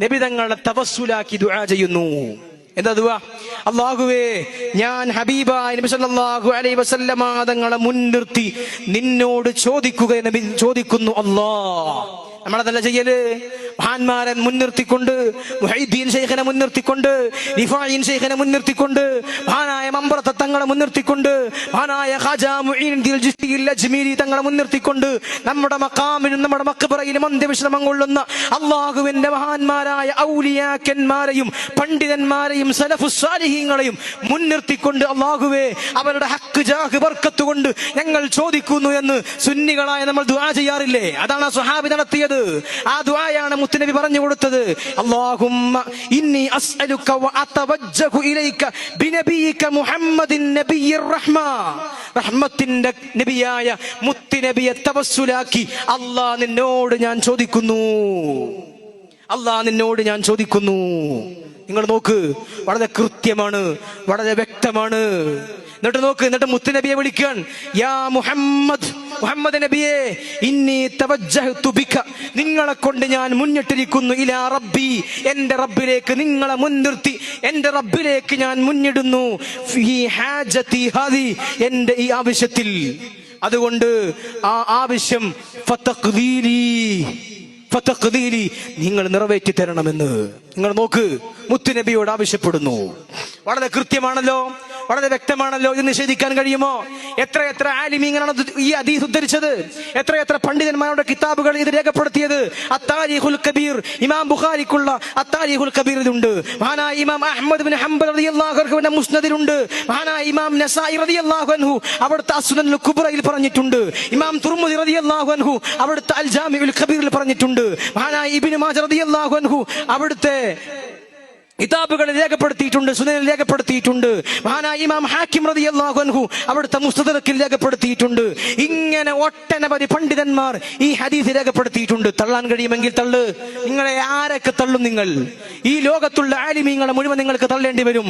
നബി തങ്ങളെ തവസ്സുലാക്കി ദുആ ചെയ്യുന്നു. എന്താ ദുആ? അല്ലാഹുവേ, ഞാൻ ഹബീബായ നബി സല്ലല്ലാഹു അലൈഹി വസല്ലമ തങ്ങളെ മുൻനിർത്തി നിന്നോട് ചോദിക്കുന്നു അല്ലാഹ്. നമ്മളതല്ല ചെയ്യല്. മഹാന്മാരെ മുൻനിർത്തിക്കൊണ്ട്, മുഹൈദ്ദീൻ ശൈഖിനെ മുൻനിർത്തിക്കൊണ്ട്, റിഫാഈൻ ശൈഖിനെ മുൻനിർത്തിക്കൊണ്ട്, മഹാനായ മമ്പറത്ത് തങ്ങളെ മുൻനിർത്തിക്കൊണ്ട്, മഹാനായ ഖാജാ മുഈനുദ്ദീൻ ജിസ്തിയിൽ അജ്മീരി തങ്ങളെ മുൻനിർത്തിക്കൊണ്ട്, നമ്മുടെ മഖാമിലും നമ്മുടെ മഖ്ബറയിലും അന്ത്യവിശ്രമം കൊള്ളുന്ന അല്ലാഹുവിന്റെ മഹാന്മാരായ ഔലിയാക്കന്മാരെയും പണ്ഡിതന്മാരെയും സലഫുസ് സാലിഹീങ്ങളെയും മുൻനിർത്തിക്കൊണ്ട് അല്ലാഹുവേ, അവരുടെ ഹക്ക് ജാഹ് ബർക്കത്ത് കൊണ്ട് ഞങ്ങൾ ചോദിക്കുന്നു എന്ന് സുന്നികളായ നമ്മൾ ദുആ ചെയ്യാറില്ലേ? അതാണ് സ്വഹാബി നടത്തിയത്. ആ ദുആയാണ് മുത്തുനബി പറഞ്ഞു കൊടുത്തത്. അല്ലാഹുമ്മ ഇന്നി അസ്അലുക വ അതവജ്ജഹു ഇലൈക ബിനബിയിക മുഹമ്മദിൻ നബിയ്യിർ റഹ്മ. റഹ്മത്തിന്റെ നബിയായ മുത്തുനബിയെ തവസ്സുലാക്കി അല്ലാഹ് നിന്നോട് ഞാൻ ചോദിക്കുന്നു. അല്ലാഹ് നിന്നോട് ഞാൻ ചോദിക്കുന്നു. നിങ്ങൾ നോക്ക്, വളരെ കൃത്യമാണ്, വളരെ വ്യക്തമാണ്. എന്നിട്ട് മുത്തുനബിയെ വിളിക്കാൻ, യാ മുഹമ്മദ്, മുഹമ്മദ് നബിയെ, ഇന്നി തവജ്ജഹ്തു ബിക, നിങ്ങളെ കൊണ്ട് ഞാൻ മുന്നിട്ടിരിക്കുന്നു, ഇലാ റബ്ബി, എന്റെ റബ്ബിലേക്ക് നിങ്ങളെ മുൻനിർത്തി എന്റെ റബ്ബിലേക്ക് ഞാൻ മുന്നിടുന്നു, ഫീ ഹാജതി ഹാദി, എന്റെ ഈ ആവശ്യത്തിൽ. അതുകൊണ്ട് ആ ആവശ്യം ഫതഖ്ദീലി, നിങ്ങൾ നിറവേറ്റി തരണമെന്ന്. നിങ്ങൾ നോക്ക്, മുത്തുനബിയോട് ആവശ്യപ്പെടുന്നു. വളരെ കൃത്യമാണല്ലോ, വളരെ വ്യക്തമാണല്ലോ. ഇത് നിഷേധിക്കാൻ കഴിയുമോ? എത്ര ആലിമീങ്ങളാണ് ഈ ഹദീസ് ഉദ്ധരിച്ചത്? എത്ര പണ്ഡിതന്മാരുടെ കിതാബുകൾ ഇത് രേഖപ്പെടുത്തിയത്? അത്താരിഖുൽ കബീർ, ഇമാം ബുഖാരിക്കുള്ള അത്താരിഖുൽ കബീറിലുണ്ട്. മഹാനായ ഇമാം അഹ്മദ് ബിൻ ഹംബൽ റളിയല്ലാഹു അൻഹുവിന്റെ മുസ്നദിലുണ്ട്. മഹാനായ ഇമാം നസായി റളിയല്ലാഹു അൻഹു അവിടുത്തെ അസ്സുനനുൽ കുബ്രയിൽ പറഞ്ഞിട്ടുണ്ട്. ഇമാം തുർമുദി റളിയല്ലാഹു അൻഹു അവിടുത്തെ അൽ ജാമിഉൽ കബീറിൽ പറഞ്ഞിട്ടുണ്ട്. മഹാനായ ഇബ്നു മാജ റളിയല്ലാഹു അൻഹു അവിടുത്തെ കിതാബുകളിൽ രേഖപ്പെടുത്തിയിട്ടുണ്ട്, സുനനിൽ രേഖപ്പെടുത്തിയിട്ടുണ്ട്. മഹാനായ ഇമാം ഹാക്കിം റളിയല്ലാഹു അൻഹു അവിടുത്തെ മുസ്തദറക്കിൽ രേഖപ്പെടുത്തിയിട്ടുണ്ട്. ഇങ്ങനെ ഒട്ടനവധി പണ്ഡിതന്മാർ ഈ ഹദീസ് രേഖപ്പെടുത്തിയിട്ടുണ്ട്. തള്ളാൻ കഴിയുമെങ്കിൽ തള്ളു. നിങ്ങളെ ആരൊക്കെ തള്ളും? നിങ്ങൾ ഈ ലോകത്തുള്ള ആലിമീങ്ങളെ മുഴുവൻ നിങ്ങൾക്ക് തള്ളേണ്ടി വരും.